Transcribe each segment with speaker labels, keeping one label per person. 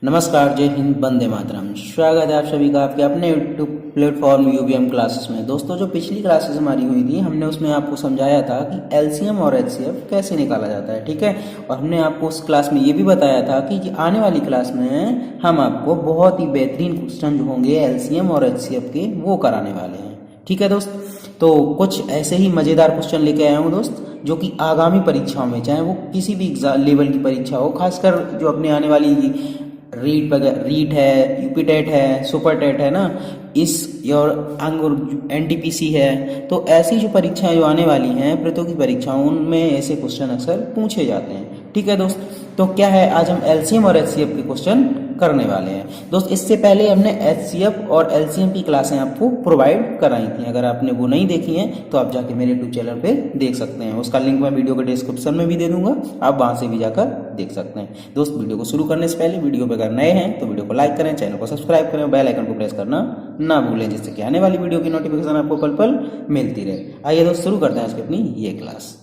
Speaker 1: नमस्कार, जय हिंद, वंदे मातरम। स्वागत है आप सभी का आपके अपने यूट्यूब प्लेटफॉर्म यूबीएम क्लासेस में। दोस्तों, जो पिछली क्लासेस हमारी हुई थी, हमने उसमें आपको समझाया था कि एलसीएम और एचसीएफ कैसे निकाला जाता है, ठीक है। और हमने आपको उस क्लास में ये भी बताया था कि आने वाली क्लास में हम आपको बहुत ही बेहतरीन क्वेश्चन जो होंगे एलसीएम और एचसीएफ के, वो कराने वाले हैं, ठीक है दोस्त। तो कुछ ऐसे ही मज़ेदार क्वेश्चन लेके आया हूँ दोस्त, जो कि आगामी परीक्षाओं में, चाहे वो किसी भी लेवल की परीक्षा हो, खासकर जो अपने आने वाली रीट है, यूपीटेट है, सुपर टेट है ना, इस और अंग एनटीपीसी है, तो ऐसी जो परीक्षाएं जो आने वाली हैं प्रतियोगी परीक्षाओं, उनमें ऐसे क्वेश्चन अक्सर पूछे जाते हैं, ठीक है दोस्त। तो क्या है, आज हम एलसीएम और एचसीएफ के क्वेश्चन करने वाले हैं दोस्त। इससे पहले हमने एचसीएफ और एलसीएम की क्लासें आपको प्रोवाइड कराई थी। अगर आपने वो नहीं देखी हैं तो आप जाके मेरे यूट्यूब चैनल पे देख सकते हैं। उसका लिंक मैं वीडियो के डिस्क्रिप्शन में भी दे दूंगा, आप वहां से भी जाकर देख सकते हैं दोस्त। वीडियो को शुरू करने से पहले वीडियो पे अगर नए हैं तो वीडियो को लाइक करें, चैनल को सब्सक्राइब करें, बेल आइकन को प्रेस करना ना भूलें, जिससे कि आने वाली वीडियो की नोटिफिकेशन आपको पल पल मिलती रहे। आइए दोस्त, शुरू करते हैं आज की अपनी ये क्लास।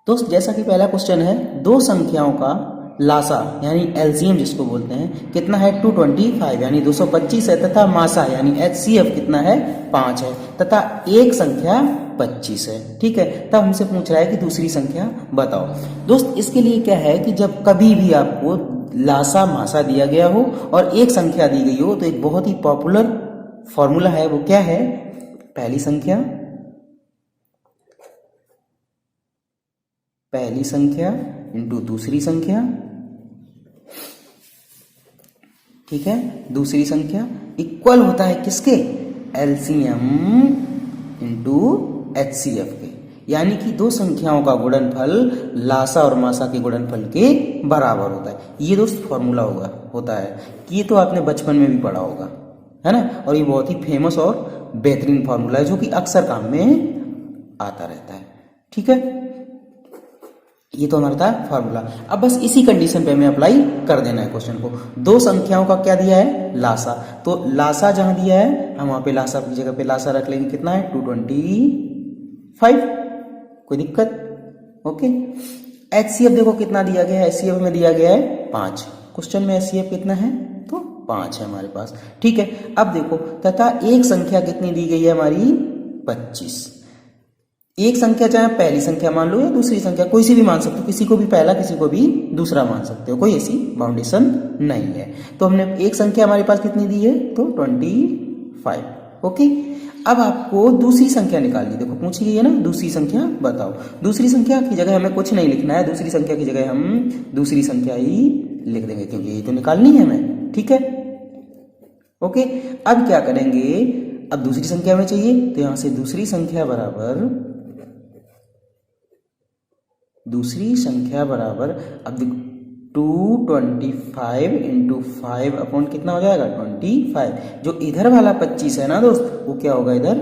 Speaker 1: दोस्त, जैसा कि पहला क्वेश्चन है, दो संख्याओं का लासा यानी एलसीएम जिसको बोलते हैं कितना है, 225 यानी 225 है, तथा मासा यानी एचसीएफ कितना है, 5 है, तथा एक संख्या 25 है, ठीक है। तब हमसे पूछ रहा है कि दूसरी संख्या बताओ। दोस्त, इसके लिए क्या है कि जब कभी भी आपको लासा मासा दिया गया हो और एक संख्या दी गई हो, तो एक बहुत ही पॉपुलर फॉर्मूला है, वो क्या है, पहली संख्या इंटू दूसरी संख्या, ठीक है, दूसरी संख्या इक्वल होता है किसके, एलसीएम इंटू एचसीएफ के। यानी कि दो संख्याओं का गुणनफल लासा और मासा के गुणनफल के बराबर होता है। ये दोस्त फॉर्मूला होता है कि ये तो आपने बचपन में भी पढ़ा होगा, है ना। और ये बहुत ही फेमस और बेहतरीन फॉर्मूला है, जो कि अक्सर काम में आता रहता है, ठीक है। ये तो हमारा था फार्मूला। अब बस इसी कंडीशन पे हमें अप्लाई कर देना है क्वेश्चन को। दो संख्याओं का क्या दिया है, लासा, तो लासा जहां दिया है हम वहां पे लासा की जगह पे लासा रख लेंगे। कितना है, 225, कोई दिक्कत, ओके। एचसीएफ देखो कितना दिया गया है, एचसीएफ में दिया गया है 5। क्वेश्चन में एचसीएफ कितना है, तो 5 है हमारे पास, ठीक है। अब देखो, तथा एक संख्या कितनी दी गई है हमारी, 25। एक संख्या चाहे पहली संख्या मान लो या दूसरी संख्या, कोई सी भी मान सकते हो, किसी को भी पहला किसी को भी दूसरा मान सकते हो, कोई ऐसी बाउंडेशन नहीं है। तो हमने एक संख्या हमारे पास कितनी दी है, तो 25, ओके। अब आपको दूसरी संख्या निकालनी, देखो पूछी गई है ना, दूसरी संख्या बताओ। दूसरी संख्या की जगह हमें कुछ नहीं लिखना है, दूसरी संख्या की जगह हम दूसरी संख्या ही लिख देंगे, क्योंकि ये तो निकालनी है हमें, ठीक है, ओके। अब क्या करेंगे, अब दूसरी संख्या में चाहिए, तो यहां से दूसरी संख्या बराबर अब 225 इंटू 5 अपॉन कितना हो जाएगा, 25। जो इधर वाला 25 है ना दोस्त, वो क्या होगा, इधर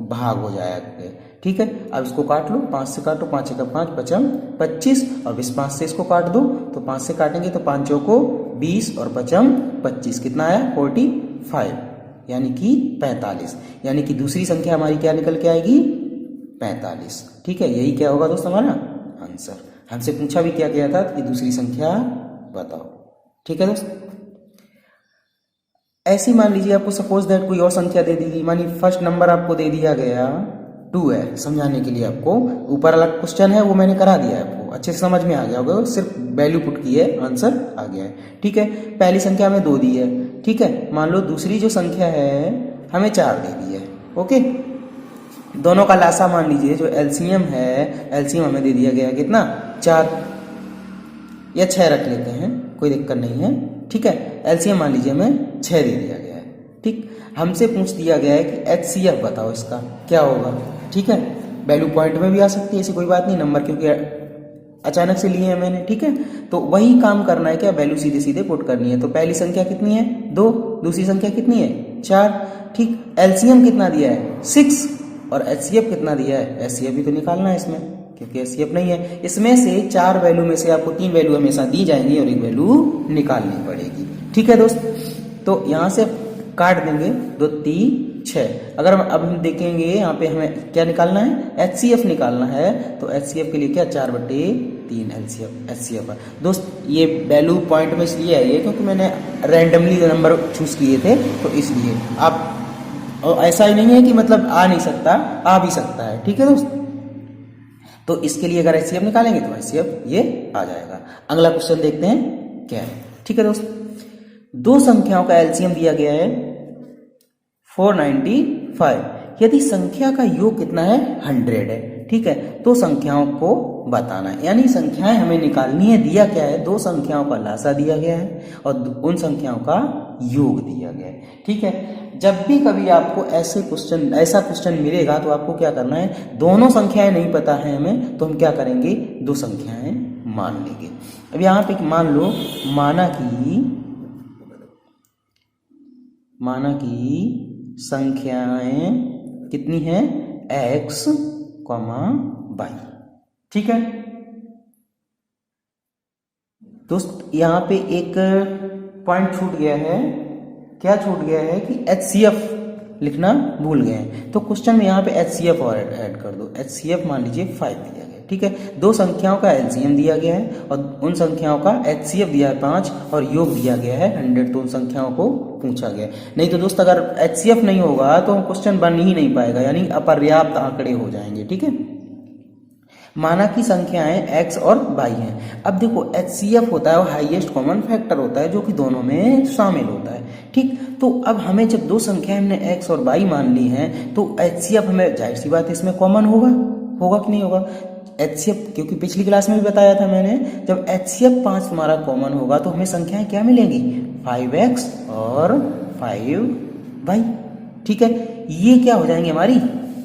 Speaker 1: भाग हो जाएगा, ठीक है। अब इसको काट लो, 5 से काटो, 5 एक 5 पचम 25, और इस 5 से इसको काट दो, तो 5 से काटेंगे तो 5 चौको 20 और पचम 25, कितना आया, 45 यानी कि 45। यानी कि दूसरी संख्या हमारी क्या निकल के आएगी, 45, ठीक है। यही क्या होगा दोस्त हमारा आंसर। हमसे पूछा भी क्या गया था कि दूसरी संख्या बताओ, ठीक है दोस्त। ऐसी मान लीजिए आपको सपोज दैट कोई और संख्या दे दी गई, मानिए फर्स्ट नंबर आपको दे दिया गया 2 है। समझाने के लिए आपको ऊपर वाला क्वेश्चन है वो मैंने करा दिया है, आपको अच्छे से समझ में आ गया होगा, सिर्फ वैल्यू पुट की है, आंसर आ गया है, ठीक है। पहली संख्या हमें 2 दी है, ठीक है। मान लो दूसरी जो संख्या है हमें 4 दे दी है, ओके। दोनों का लासा मान लीजिए, जो एलसीएम है, एलसीएम हमें दे दिया गया है कितना, 4 या 6 रख लेते हैं, कोई दिक्कत नहीं है, ठीक है। एलसीएम मान लीजिए हमें 6 दे दिया गया है, ठीक। हमसे पूछ दिया गया है कि एचसीएफ बताओ, इसका क्या होगा, ठीक है। वैल्यू पॉइंट में भी आ सकती है, ऐसी कोई बात नहीं, नंबर क्योंकि अचानक से लिए हैं मैंने, ठीक है। तो वही काम करना है, क्या, वैल्यू सीधे सीधे पुट करनी है। तो पहली संख्या कितनी है, 2, दूसरी संख्या कितनी है, 4, ठीक। एलसीएम कितना दिया है, 6, और एचसीएफ कितना दिया है, एचसीएफ भी तो निकालना है इसमें, क्योंकि एचसीएफ नहीं है। इसमें से 4 वैल्यू में से आपको 3 वैल्यू हमेशा दी जाएंगी और 1 वैल्यू निकालनी पड़ेगी, ठीक है दोस्त। तो यहां से काट देंगे, 2 3 6। अगर अब हम देखेंगे यहाँ पे हमें क्या निकालना है, एचसीएफ निकालना है, तो एचसीएफ के लिए क्या, 4/3 3 HCF है। दोस्त ये वैल्यू पॉइंट में इसलिए है ये क्योंकि मैंने रैंडमली नंबर चूज किए थे, तो इसलिए आप, और ऐसा ही नहीं है कि मतलब आ नहीं सकता, आ भी सकता है। ठीक है दोस्त, तो इसके लिए अगर HCF निकालेंगे तो HCF ये आ जाएगा। अगला क्वेश्चन देखते हैं क्या है। ठीक है दोस्त, दो संख्याओं का एलसीएम दिया गया है 495। यदि संख्या का योग कितना है 100 है। ठीक है, तो संख्याओं को बताना है, यानी संख्याएं हमें निकालनी है। दिया क्या है, दो संख्याओं का लासा दिया गया है और उन संख्याओं का योग दिया गया है। ठीक है, जब भी कभी आपको ऐसा क्वेश्चन मिलेगा तो आपको क्या करना है, दोनों संख्याएं नहीं पता है हमें तो हम क्या करेंगे, दो संख्याएं मान लेंगे। अब यहां पे मान लो, माना कि संख्याएं कितनी है, x, y। ठीक है दोस्त, यहां पे एक पॉइंट छूट गया है। क्या छूट गया है कि HCF लिखना भूल गए हैं, तो क्वेश्चन में यहाँ पे HCF और ऐड कर दो। HCF मान लीजिए 5 दिया गया। ठीक है, दो संख्याओं का LCM दिया गया है और उन संख्याओं का HCF दिया है 5 और योग दिया गया है 100, तो उन संख्याओं को पूछा गया। नहीं तो दोस्त अगर HCF नहीं होगा तो क्वेश्चन बन ही नहीं पाएगा, यानी अपर्याप्त आंकड़े हो जाएंगे। ठीक है, माना कि संख्याएं x और y हैं। अब देखो HCF होता है वो हाईएस्ट कॉमन फैक्टर होता है जो कि दोनों में शामिल होता है। ठीक, तो अब हमें जब दो संख्याएं हमने x और y मान ली हैं तो HCF हमें, जाहिर सी बात है, इसमें कॉमन होगा कि नहीं होगा। HCF, क्योंकि पिछली क्लास में भी बताया था मैंने, जब HCF 5 तुम्हारा कॉमन होगा तो हमें संख्याएं क्या मिलेंगी, 5x और 5y। ठीक है, ये क्या हो जाएंगी, हमारी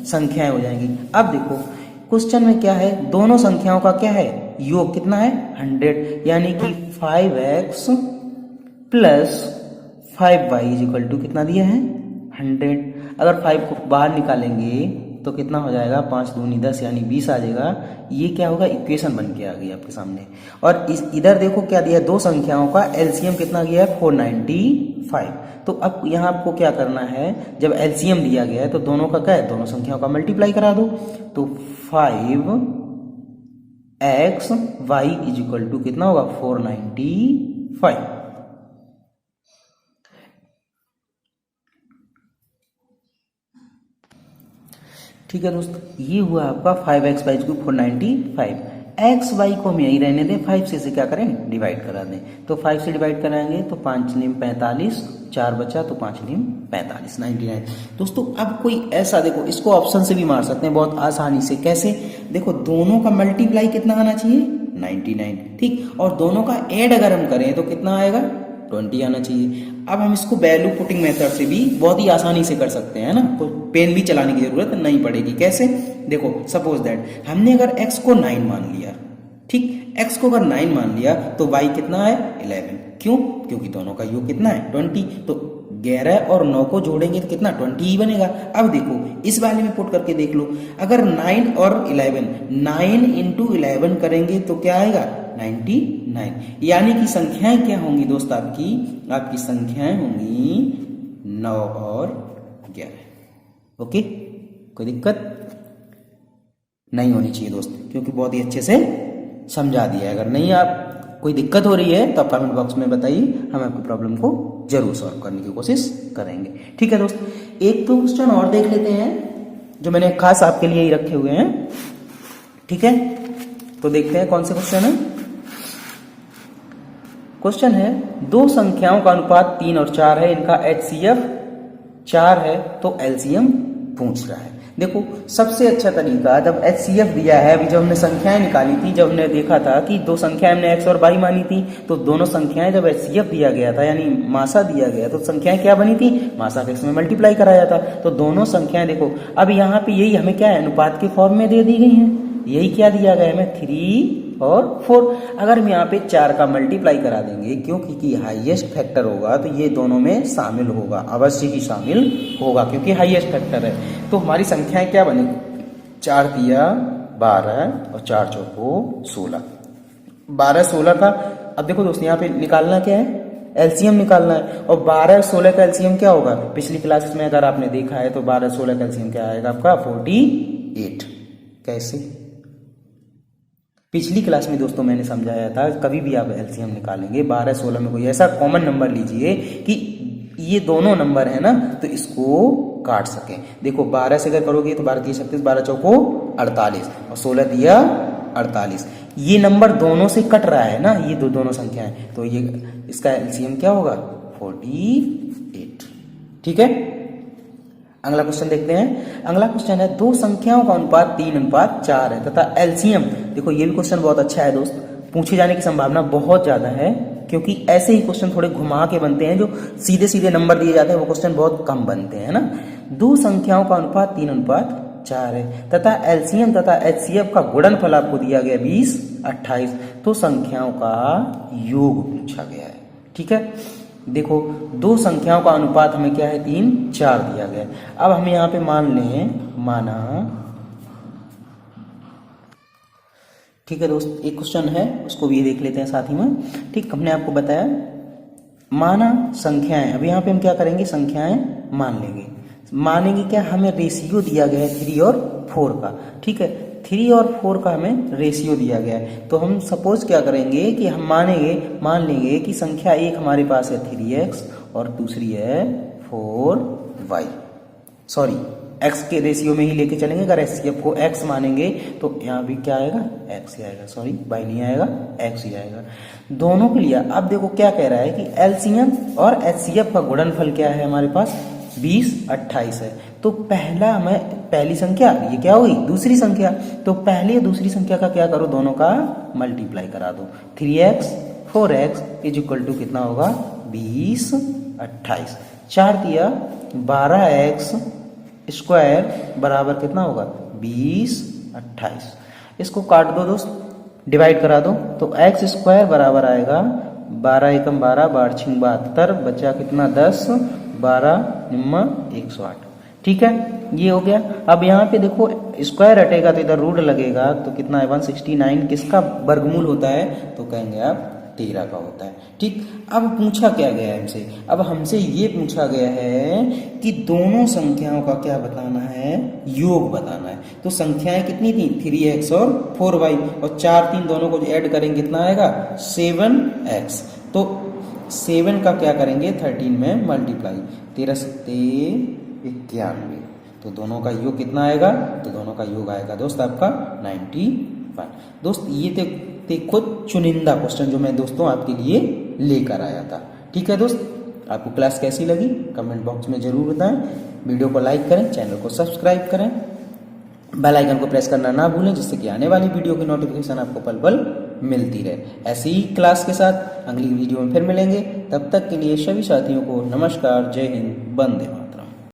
Speaker 1: संख्याएं हो जाएंगी। अब देखो क्वेश्चन में क्या है, दोनों संख्याओं का क्या है, योग कितना है 100, यानी कि 5x plus 5y equal to कितना दिया है 100। अगर 5 को बाहर निकालेंगे तो कितना हो जाएगा, 5 दूनी 10 यानी 20 आ जाएगा। ये क्या होगा, इक्वेशन बन के आ गई आपके सामने। और इधर देखो क्या दिया है, दो संख्याओं का एलसीएम कितना गया है 495। तो अब यहाँ आपको क्या करना है, जब एलसीएम दिया गया है तो दोनों का क्या है, दोनों संख्याओं का मल्टीप्लाई करा दो। तो 5x y is equal to कितना होगा 495। ठीक है दोस्त, ये हुआ आपका 5x वाई को 495। एक्स वाई को हम यही रहने दें, 5 से इसे क्या करें, डिवाइड करा दें। तो 5 से डिवाइड कराएंगे तो 5 निम 45, 4 बचा तो 5 निम 45, 99। दोस्तों अब कोई ऐसा, देखो इसको ऑप्शन से भी मार सकते हैं बहुत आसानी से। कैसे, देखो दोनों का मल्टीप्लाई कितना आना चाहिए 99, ठीक, और दोनों का ऐड अगर हम करें तो कितना आएगा 20 आना चाहिए। अब हम इसको वैल्यू पुटिंग मेथड से भी बहुत ही आसानी से कर सकते हैं ना, तो पेन भी चलाने की जरूरत नहीं पड़ेगी। कैसे, देखो सपोज दैट हमने अगर x को 9 मान लिया, ठीक, x को अगर 9 मान लिया तो y कितना है 11। क्यों, क्योंकि दोनों का योग कितना है 20, तो 11 और 9 को जोड़ेंगे तो कितना 20 ही बनेगा। अब देखो इस वाले में पुट करके देख लो, अगर 9 और 11, 9 इंटू 11 करेंगे तो क्या आएगा 99, यानी कि संख्याएं क्या होंगी दोस्त, आपकी संख्याएं होंगी 9 और 11। ओके, कोई दिक्कत नहीं होनी चाहिए दोस्त, क्योंकि बहुत ही अच्छे से समझा दिया है। अगर नहीं आप कोई दिक्कत हो रही है तो आप कमेंट बॉक्स में बताइए, हम आपकी प्रॉब्लम को जरूर सॉल्व करने की कोशिश करेंगे। ठीक है दोस्त, एक तो क्वेश्चन और देख लेते हैं जो मैंने खास आपके लिए ही रखे हुए हैं। ठीक है, तो देखते हैं कौन से क्वेश्चन है। क्वेश्चन है, दो संख्याओं का अनुपात 3 और 4 है, इनका HCF 4 है तो LCM पूछ रहा है। देखो सबसे अच्छा तरीका, जब HCF दिया है, अभी जब हमने संख्याएं निकाली थी, जब हमने देखा था कि दो संख्याएं हमने x और y मानी थी, तो दोनों संख्याएं जब HCF दिया गया था यानी मासा दिया गया तो संख्याएं क्या बनी थी, मासा के इसमें मल्टीप्लाई कराया था। तो दोनों संख्याएं देखो, अब यहाँ पे यही हमें क्या है, अनुपात के फॉर्म में दे दी गई है। यही क्या दिया गया है हमें 3 और 4। अगर हम यहाँ पे 4 का मल्टीप्लाई करा देंगे, क्योंकि हाईएस्ट फैक्टर होगा तो ये दोनों में शामिल होगा, अवश्य ही शामिल होगा क्योंकि हाईएस्ट फैक्टर है। तो हमारी संख्याएं क्या बनी, 4 दिया 12 और 4 चौको 16, 12 16 का। अब देखो दोस्तों यहाँ पे निकालना क्या है, एलसीएम निकालना है, और 12 16 का एलसीएम क्या होगा, पिछली क्लास में अगर आपने देखा है तो 12 16 का एलसीएम क्या आएगा आपका 48। कैसे, पिछली क्लास में दोस्तों मैंने समझाया था कभी भी आप एलसीएम निकालेंगे 12 16 में कोई ऐसा कॉमन नंबर लीजिए कि ये दोनों नंबर है ना तो इसको काट सके। देखो 12 से अगर करोगे तो 12 3 36, 12 चौको 48 और 16 दिया 48। ये नंबर दोनों से कट रहा है ना, ये दोनों संख्याएं, तो ये इसका एलसीएम क्या होगा 48। ठीक है, अगला क्वेश्चन देखते हैं। अगला क्वेश्चन है दो संख्याओं का अनुपात 3:4 है तथा एलसीएम। देखो ये भी क्वेश्चन बहुत अच्छा है दोस्त, पूछे जाने की संभावना बहुत ज्यादा है क्योंकि ऐसे ही क्वेश्चन थोड़े घुमा के बनते हैं, जो सीधे सीधे नंबर दिए जाते हैं वो क्वेश्चन बहुत कम बनते हैं ना। दो संख्याओं का अनुपात 3:4 है तथा एलसीएम तथा एचसीएफ का गुणनफल आपको दिया गया 20 28, तो संख्याओं का योग पूछा गया है। ठीक है, देखो दो संख्याओं का अनुपात हमें क्या है 3:4 दिया गया है। अब हम यहाँ पे मान लें, माना, ठीक है दोस्त, एक क्वेश्चन है उसको भी देख लेते हैं साथ ही में। ठीक, हमने आपको बताया माना संख्याएं, अब यहाँ पे हम क्या करेंगे संख्याएं मान लेंगे। मानेंगे क्या, हमें रेशियो दिया गया है 3 और 4 का। ठीक है, 3 और 4 का हमें रेशियो दिया गया है, तो हम सपोज क्या करेंगे कि हम मान लेंगे कि संख्या एक हमारे पास है 3x और दूसरी है 4y। सॉरी, x के रेशियो में ही लेके चलेंगे। अगर एचसीएफ को x मानेंगे तो यहाँ भी क्या आएगा x ही आएगा, सॉरी y नहीं आएगा x ही आएगा दोनों के लिए। अब देखो क्या कह रहा है कि एलसीएम और एचसीएफ का गुणनफल क्या है हमारे पास 20 28 है। तो पहला हमें पहली संख्या, ये क्या होगी दूसरी संख्या, तो पहली और दूसरी संख्या का क्या करो, दोनों का मल्टीप्लाई करा दो। 3x 4x is equal to कितना होगा 20 28, 4 दिया 12x स्क्वायर बराबर कितना होगा 20 28। इसको काट दो दोस्त, डिवाइड करा दो, तो x स्क्वायर बराबर आएगा 12 एकम 12 12 छिंग 72, बचा कितना 10 12 निम्मा 108। ठीक है, ये हो गया। अब यहाँ पे देखो स्क्वायर हटेगा तो इधर रूट लगेगा, तो कितना है 169, किसका वर्गमूल होता है, तो कहेंगे आप 13 का होता है। ठीक, अब पूछा क्या गया है हमसे, अब हमसे ये पूछा गया है कि दोनों संख्याओं का क्या बताना है, योग बताना है। तो संख्याएं कितनी थी 3x और 4y, और 4 3 दोनों को ऐड करेंगे कितना आएगा 7x। तो 7 का क्या करेंगे 13 में मल्टीप्लाई, 13 7 91, तो दोनों का योग कितना आएगा, तो दोनों का योग आएगा दोस्त आपका 91। दोस्त ये देखो चुनिंदा क्वेश्चन जो मैं दोस्तों आपके लिए लेकर आया था। ठीक है दोस्त, आपको क्लास कैसी लगी कमेंट बॉक्स में जरूर बताएं। वीडियो को लाइक करें, चैनल को सब्सक्राइब करें, बेल आइकन को प्रेस करना ना भूलें, जिससे कि आने वाली वीडियो की नोटिफिकेशन आपको पल पल मिलती रहे। ऐसी ही क्लास के साथ अगली वीडियो में फिर मिलेंगे, तब तक के लिए सभी साथियों को नमस्कार, जय हिंद, वंदे मातरम।